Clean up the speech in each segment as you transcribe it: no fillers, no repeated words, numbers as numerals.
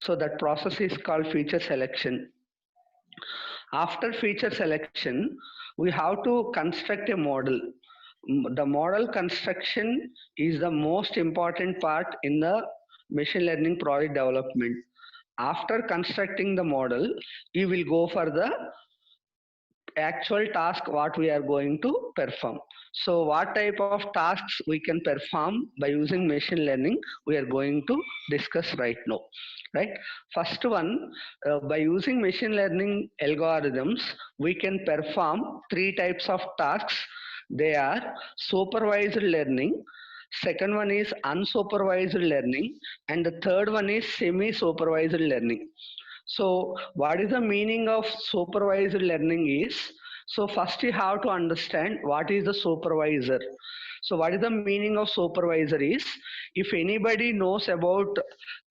So that process is called feature selection. After feature selection, we have to construct a model. The model construction is the most important part in the machine learning project development. After constructing the model, you will go for the actual task what we are going to perform. So what type of tasks we can perform by using machine learning, we are going to discuss right now. Right, first one, by using machine learning algorithms, we can perform three types of tasks. They are supervised learning, second one is unsupervised learning, and the third one is semi supervised learning. So what is the meaning of supervised learning is, so first you have to understand what is the supervisor. So what is the meaning of supervisor is, if anybody knows about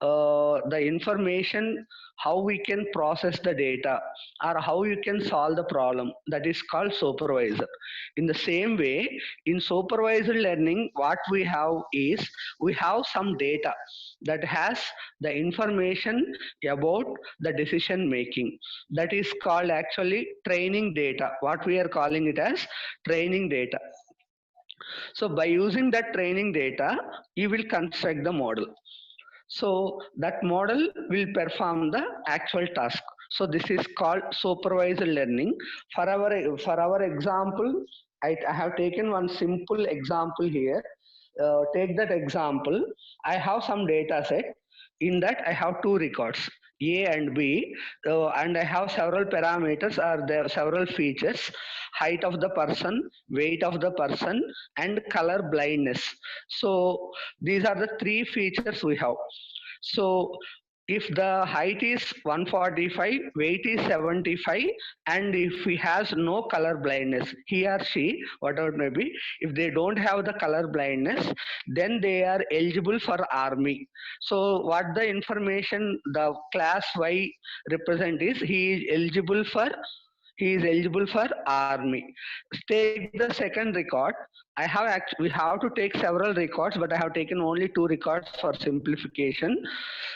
the information, how we can process the data or how you can solve the problem, that is called supervisor. In the same way, in supervised learning, what we have is, we have some data that has the information about the decision making. That is called actually training data. What we are calling it as training data. So by using that training data, you will construct the model. So that model will perform the actual task. So this is called supervised learning. For our example, I have taken one simple example here. Take that example. I have some data set. In that I have two records, A and B, and I have several parameters, or there several features: height of the person, weight of the person, and color blindness. So these are the three features we have. So if the height is 145, weight is 75, and if he has no color blindness, he or she, whatever it may be, if they don't have the color blindness, then they are eligible for army. So what the information the class Y represent is, he is eligible for army. Take the second record. We have to take several records, but I have taken only two records for simplification.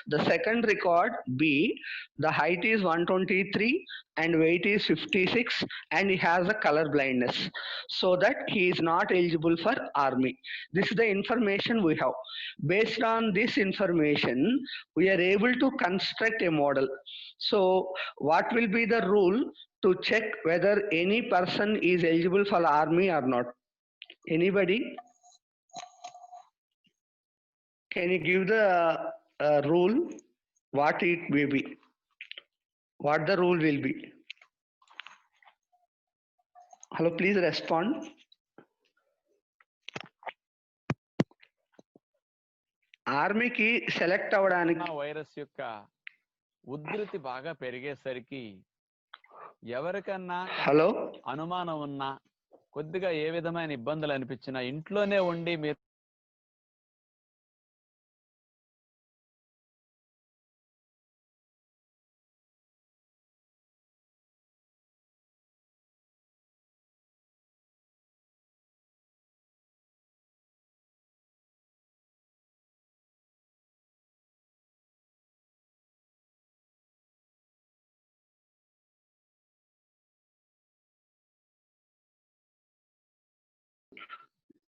The second record, B, the height is 123 and weight is 56, and he has a color blindness, so that he is not eligible for army. This is the information we have. Based on this information, we are able to construct a model. So what will be the rule to check whether any person is eligible for army or not? Anybody? Can you give the rule? What it will be? What the rule will be? Hello, please respond. ఆర్మీకి select అవడానికి virus యొక్క ఉధృతి బాగా పెరిగేసరికి ఎవరికన్నా hello అనుమానం ఉన్నా, కొద్దిగా ఏ విధమైన ఇబ్బందులు అనిపించినా ఇంట్లోనే ఉండి మీరు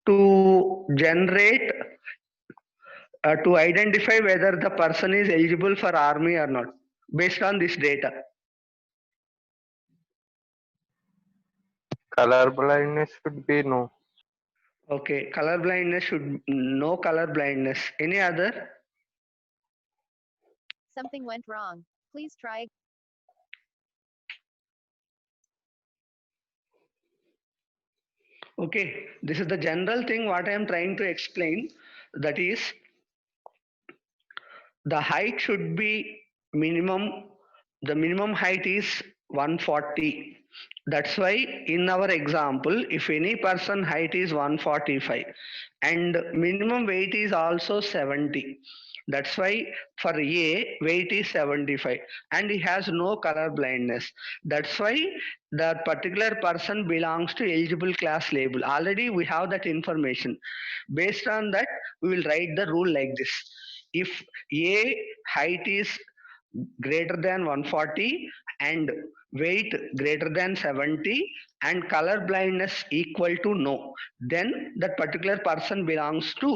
to generate to identify whether the person is eligible for army or not based on this data. Color blindness should be no. Okay, color blindness should no color blindness. Any other? Something went wrong. Please try. Okay, this is the general thing what I am trying to explain. That is, the height should be minimum. The minimum height is 140. That's why in our example, if any person height is 145 and minimum weight is also 70, that's why for A weight is 75 and he has no color blindness. That's why that particular person belongs to eligible class label. Already we have that information. Based on that, we will write the rule like this. If A height is greater than 140 and weight greater than 70 and color blindness equal to no, then that particular person belongs to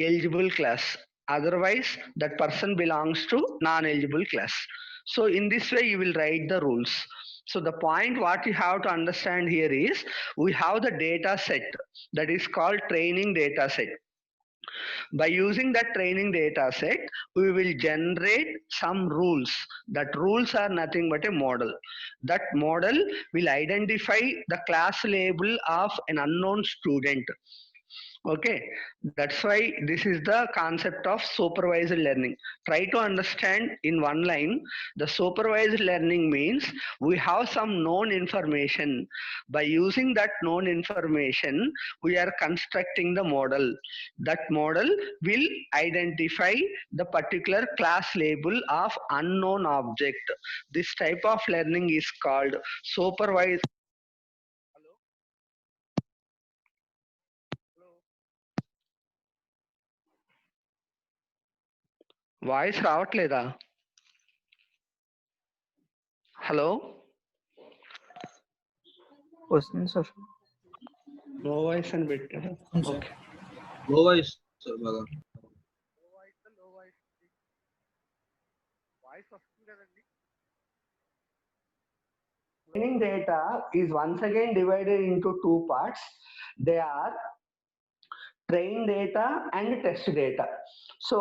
eligible class. Otherwise, that person belongs to non-eligible class. So in this way, you will write the rules. So the point what you have to understand here is we have the data set that is called training data set. By using that training data set, we will generate some rules. That rules are nothing but a model. That model will identify the class label of an unknown student. Okay, that's why this is the concept of supervised learning. Try to understand in one line. The supervised learning means we have some known information. By using that known information, we are constructing the model. That model will identify the particular class label of unknown object. This type of learning is called supervised. Voice రావట్లేదా? Hello, వస్తుంది sir. No voice అని పెట్టారు. Okay, లో voice sir బాగా. Voice వస్తుంది కదండి. Training data is once again divided into two parts. They are train data and test data. So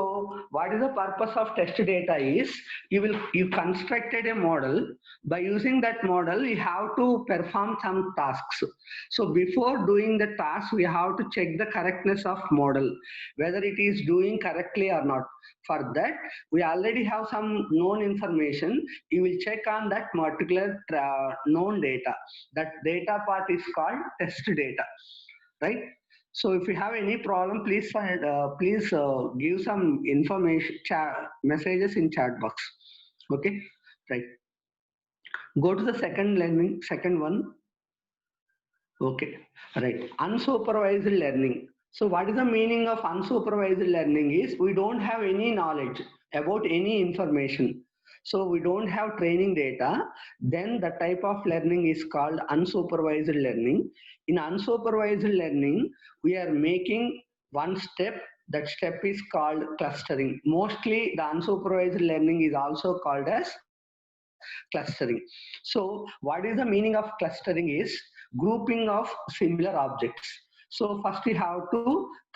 what is the purpose of test data is you constructed a model. By using that model, you have to perform some tasks. So before doing the task, we have to check the correctness of model, whether it is doing correctly or not. For that, we already have some known information. You will check on that particular known data. That data part is called test data, right? So if you have any problem, please give some information messages in chat box. Okay, right. Go to the second one. Okay, right. Unsupervised learning. So what is the meaning of unsupervised learning is we don't have any knowledge about any information. So we don't have training data. Then the type of learning is called unsupervised learning. In unsupervised learning, we are making one step. That step is called clustering. Mostly the unsupervised learning is also called as clustering. So what is the meaning of clustering is grouping of similar objects. So first we have to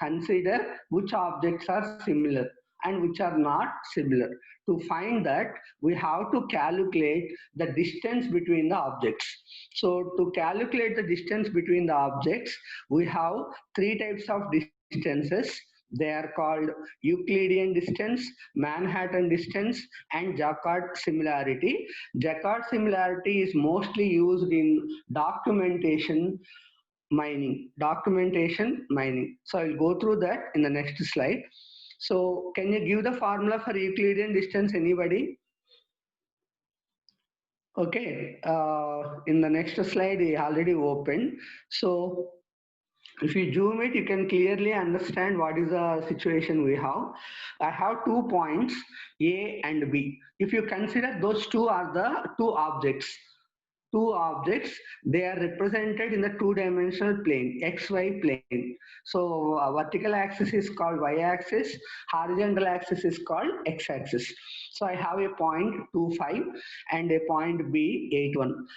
consider which objects are similar and which are not similar. To find that, we have to calculate the distance between the objects. So to calculate the distance between the objects, we have three types of distances. They are called Euclidean distance, Manhattan distance, and Jaccard similarity. Jaccard similarity is mostly used in documentation mining. So I'll go through that in the next slide. So can you give the formula for Euclidean distance, anybody? Okay, in the next slide, I already opened. So if you zoom it, you can clearly understand what is the situation we have. I have 2 points, A and B. If you consider those two are the two objects, they are represented in the two-dimensional plane, XY plane. So vertical axis is called y-axis, horizontal axis is called x-axis. So I have a point 25 and a point B 81.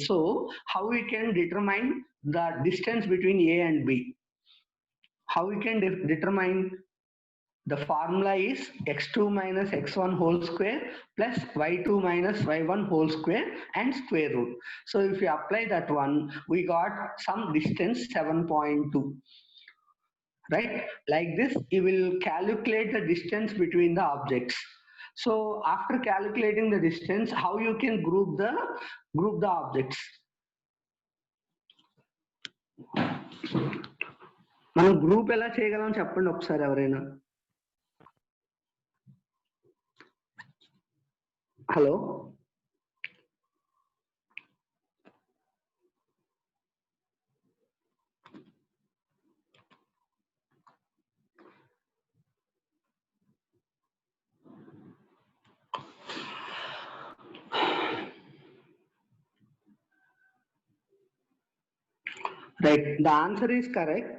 So how we can determine the distance between A and B? How we can determine? The formula is x2 minus x1 whole square plus y2 minus y1 whole square and square root. So if we apply that one, we got some distance 7.2. Right? Like this, you will calculate the distance between the objects. So after calculating the distance, how you can group the objects? మనం group ఎలా చేయగలం చెప్పండి ఒకసారి ఎవరైనా. Hello, Right. The answer is correct.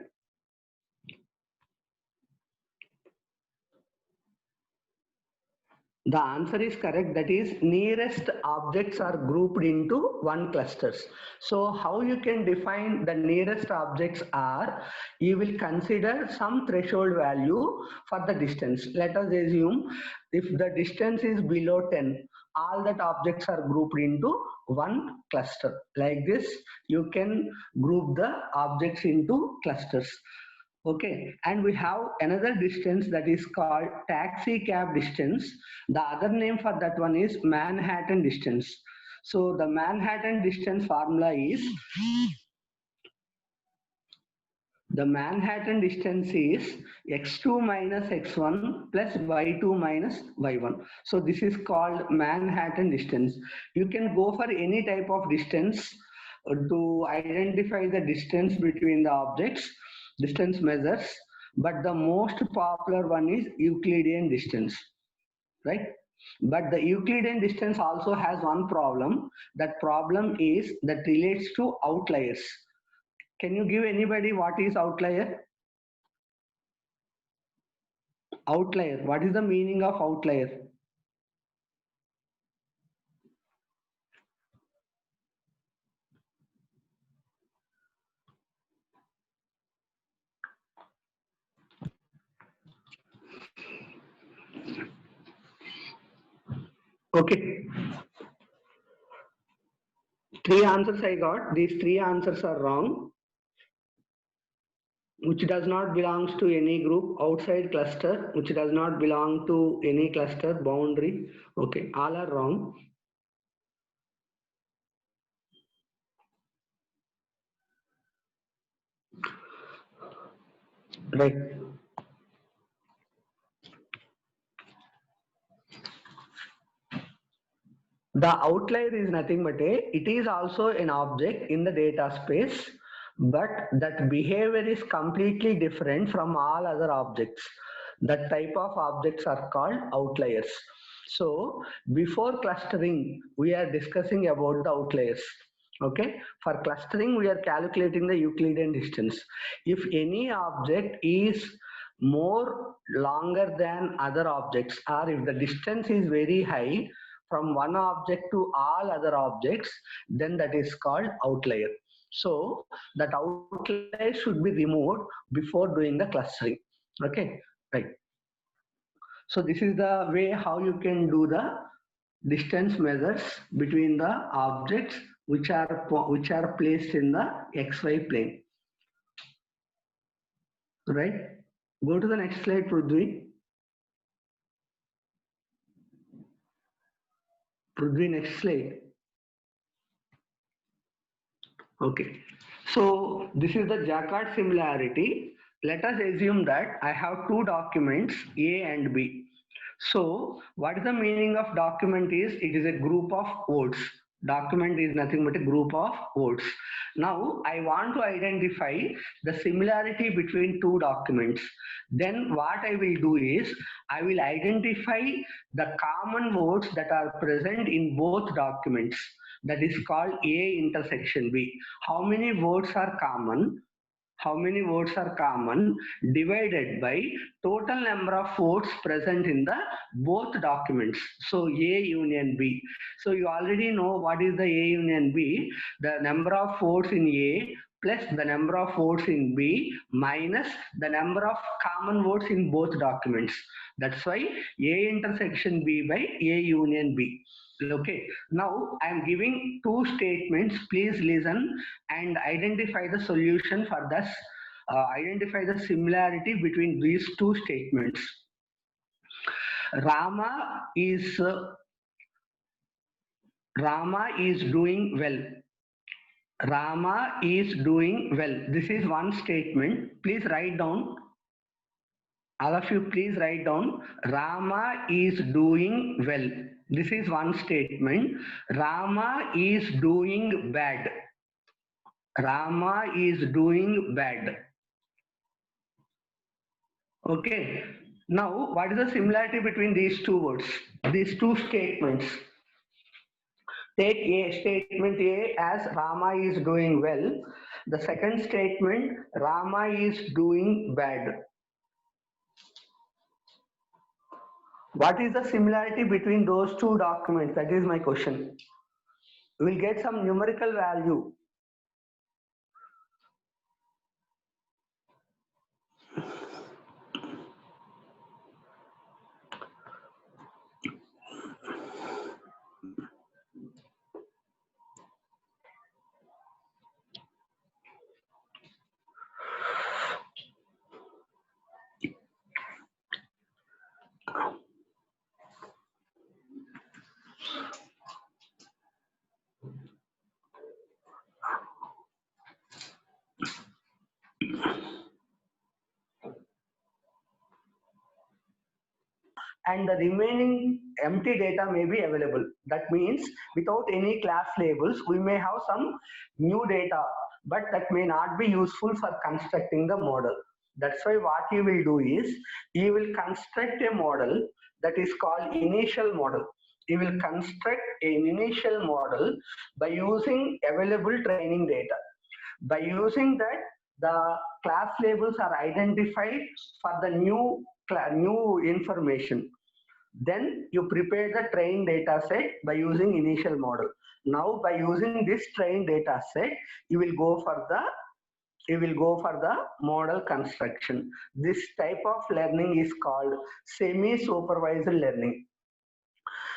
The answer is correct. That is, nearest objects are grouped into one clusters. So how you can define the nearest objects are, you will consider some threshold value for the distance. Let us assume if the distance is below 10, all that objects are grouped into one cluster. Like this, you can group the objects into clusters. Okay, and we have another distance that is called taxi cab distance. The other name for that one is Manhattan distance. So the Manhattan distance formula is, the Manhattan distance is x2 minus x1 plus y2 minus y1. So this is called Manhattan distance. You can go for any type of distance to identify the distance between the objects, distance measures, but the most popular one is Euclidean distance, right? But the Euclidean distance also has one problem. That problem is that relates to outliers. Can you give anybody what is outlier? Outlier. What is the meaning of outlier? Okay. 3 answers I got. These 3 answers are wrong. Which does not belongs to any group, outside cluster, which does not belong to any cluster, boundary. Okay, all are wrong. Right. The outlier is nothing but it is also an object in the data space, but that behavior is completely different from all other objects. That type of objects are called outliers. So before clustering, we are discussing about the outliers. Okay, for clustering, we are calculating the Euclidean distance. If any object is more longer than other objects, or if the distance is very high from one object to all other objects, then that is called outlier. So that outlier should be removed before doing the clustering. Okay, right. So this is the way how you can do the distance measures between the objects which are placed in the XY plane. Right. Go to the next slide, Prudvi. Prudvi, next slide. Okay. So this is the Jacquard similarity. Let us assume that I have two documents, A and B. So what is the meaning of document is, it is a group of words. Document is nothing but a group of words. Now I want to identify the similarity between two documents. Then what I will do is, I will identify the common words that are present in both documents. That is called A intersection B. How many words are common? How many words are common divided by total number of words present in the both documents. So A union B. So you already know what is the A union B. The number of words in A plus the number of words in B minus the number of common words in both documents. That's why A intersection B by A union B. Okay, now I am giving two statements. Please listen and identify the solution for this. Identify the similarity between these two statements. Rama is doing well. Rama is doing well. This is one statement. Please write down. All of you, please write down. Rama is doing well. This is one statement. Rama is doing bad. Rama is doing bad. Okay. Now, what is the similarity between these two words? These two statements. Take A, statement A as Rama is doing well. The second statement, Rama is doing bad. What is the similarity between those two documents? That is my question. We will get some numerical value. And the remaining empty data may be available. That means without any class labels, we may have some new data, but that may not be useful for constructing the model. That's why what you will do is, you will construct a model that is called initial model. You will construct an initial model by using available training data. By using that, the class labels are identified for the new information. Then you prepare the trained data set by using initial model. Now by using this trained data set, you will go for the model construction. This type of learning is called semi-supervised learning.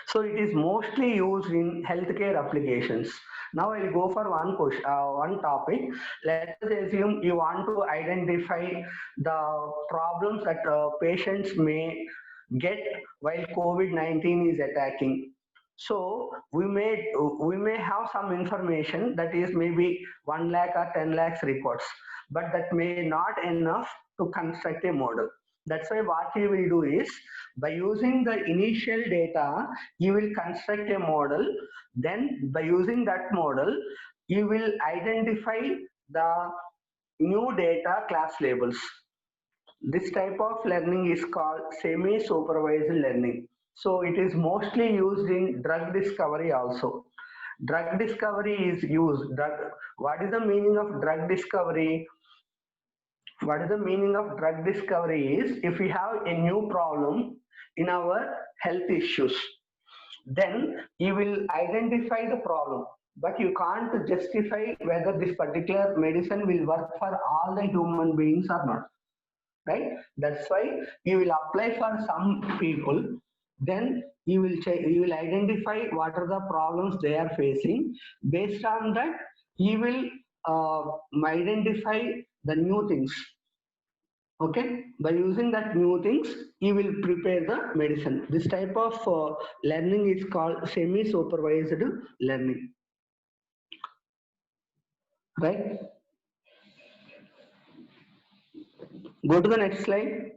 So it is mostly used in healthcare applications. Now I will go for one topic. Let us assume you want to identify the problems that patients may get while COVID-19 is attacking. So we may have some information that is maybe 1 lakh or 10 lakhs reports, but that may not enough to construct a model. That's why what you will do is, by using the initial data, you will construct a model. Then by using that model, you will identify the new data class labels. This type of learning is called semi-supervised learning. So it is mostly used in drug discovery also. Drug discovery is used. What is the meaning of drug discovery? What is the meaning of drug discovery is, if we have a new problem in our health issues, then you will identify the problem, but you can't justify whether this particular medicine will work for all the human beings or not. Right? That's why you will apply for some people, then you will identify what are the problems they are facing. Based on that, you will identify the new things. Okay, by using that new things, you will prepare the medicine. This type of learning is called semi-supervised learning. Right? Go to the next slide.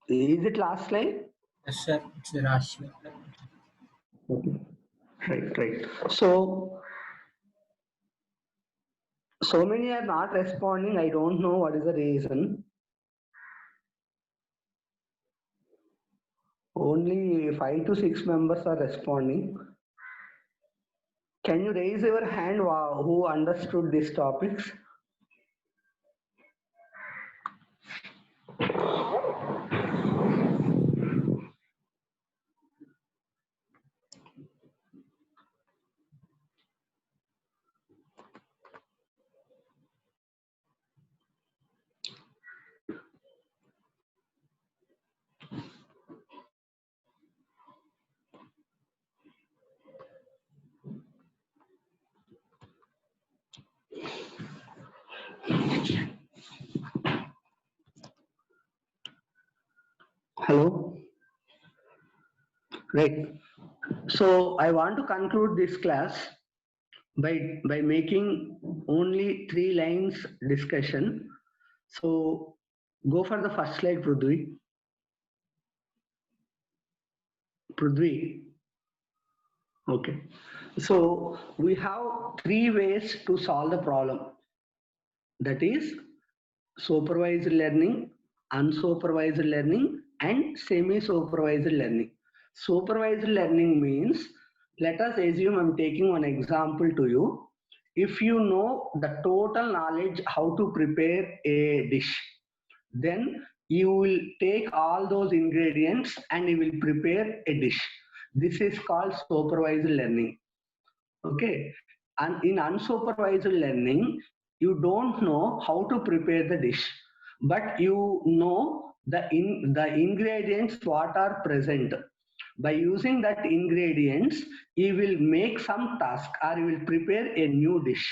Is it last slide? Yes, sir. It's the last slide. Okay. Right. So many are not responding. I don't know what is the reason. Only 5 to 6 members are responding. Can you raise your hand who understood these topics? Hello? Right. So I want to conclude this class by making only 3 lines discussion. So go for the first slide, Prudvi. Okay. So we have 3 ways to solve the problem. That is supervised learning, unsupervised learning, and semi-supervised learning. Supervised learning means, let us assume I'm taking one example to you. If you know the total knowledge how to prepare a dish, then you will take all those ingredients and you will prepare a dish. This is called supervised learning. Okay. And in unsupervised learning, you don't know how to prepare the dish, but you know the ingredients what are present. By using that ingredients, you will make some task or you will prepare a new dish.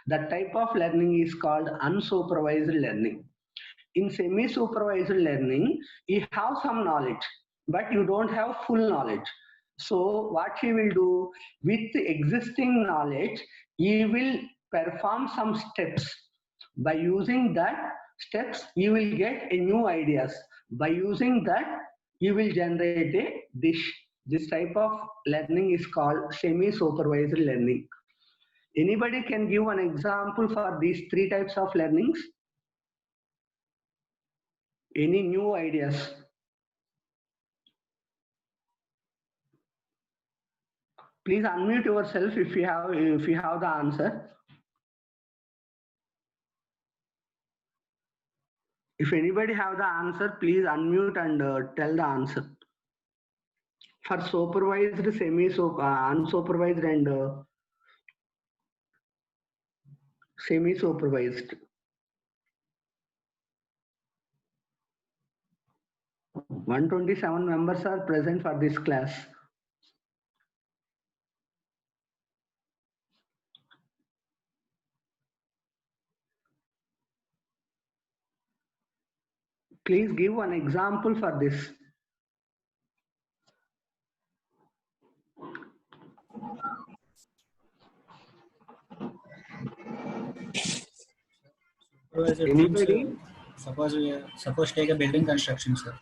That type of learning is called unsupervised learning. In semi-supervised learning, you have some knowledge, but you don't have full knowledge. So what he will do with the existing knowledge, he will perform some steps. By using that steps, you will get a new ideas. By using that, you will generate a dish. This type of learning is called semi-supervised learning. Anybody can give an example for these three types of learnings? Any new ideas? Please unmute yourself if you have the answer. If anybody have the answer, please unmute and tell the answer. For supervised, unsupervised and semi-supervised. 127 members are present for this class. Please give an example for this. Supervisor Anybody? means, suppose take a building construction, sir.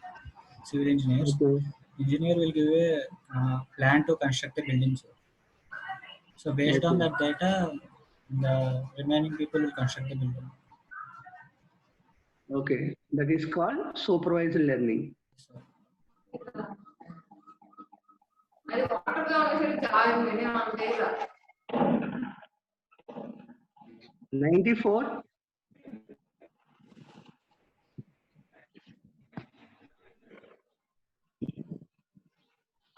Civil engineers. Okay. Engineer will give a plan to construct a building, sir. So based on Okay. that data, the remaining people will construct the building. Okay. That is called supervised learning. So, 94.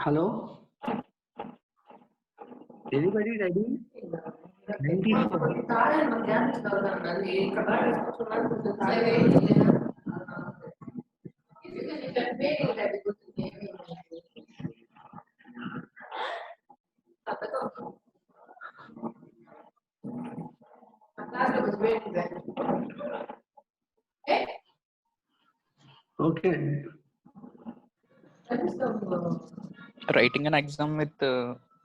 Hello? Anybody ready? 94. Okay. Writing an exam with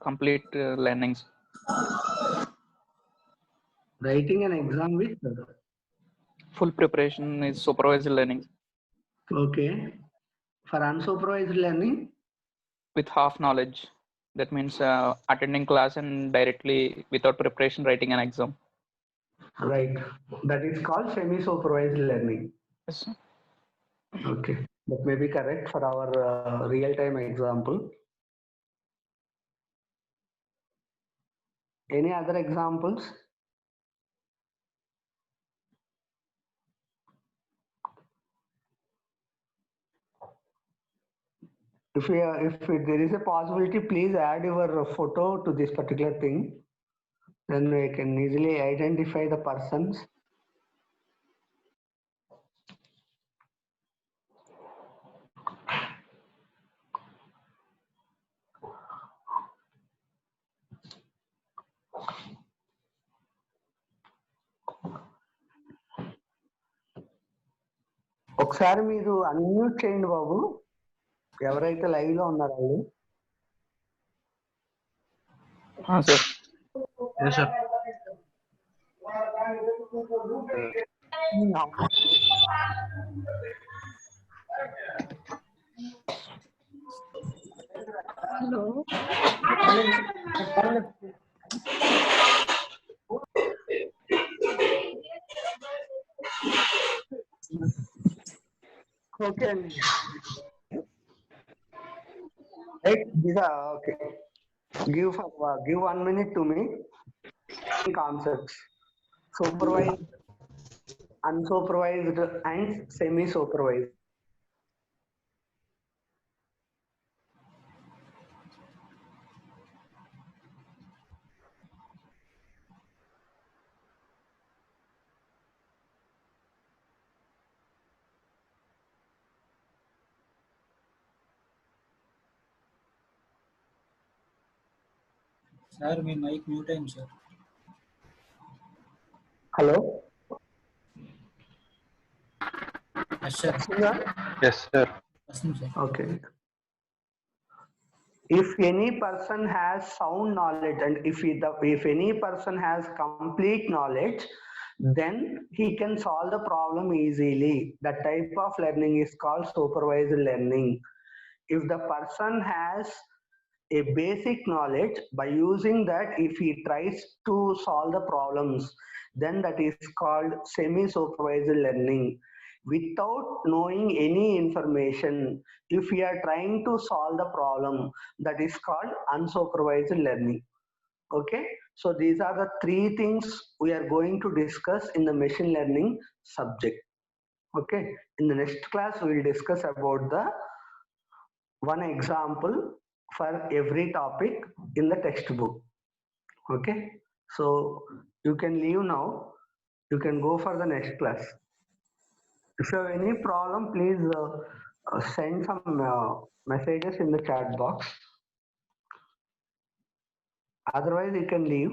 complete learnings. Writing an exam with. Full preparation is supervised learning Okay. For unsupervised learning. with half knowledge. That means attending class and directly without preparation writing an exam. Right. That is called semi-supervised learning. Yes. Okay. That may be correct for our real-time example. Any other examples? If there is a possibility, please add your photo to this particular thing. Then we can easily identify the persons. ఒకసారి మీరు unmute చేయండి బాబు, ఎవరైతే live లో ఉన్నారో వాళ్ళు. Sir Yes, sir. Hello. Okay అండి. Right. Okay. Give 1 minute to me. concepts: supervised, unsupervised, and semi-supervised. Sir మీ mic mute అయింది sir. Hello? Yes sir. Yes, sir. వస్తుంది sir. Okay. If any person has sound knowledge and if any person has complete knowledge, then he can solve the problem easily. That type of learning is called supervised learning. If the person has a basic knowledge, by using that, if he tries to solve the problems, then that is called semi-supervised learning. Without knowing any information, if we are trying to solve the problem, that is called unsupervised learning. Okay, so these are the three things we are going to discuss in the machine learning subject. Okay, in the next class we will discuss about the one example for every topic in the textbook. Okay, so you can leave now, you can go for the next class. If you have any problem, please send some messages in the chat box. Otherwise you can leave.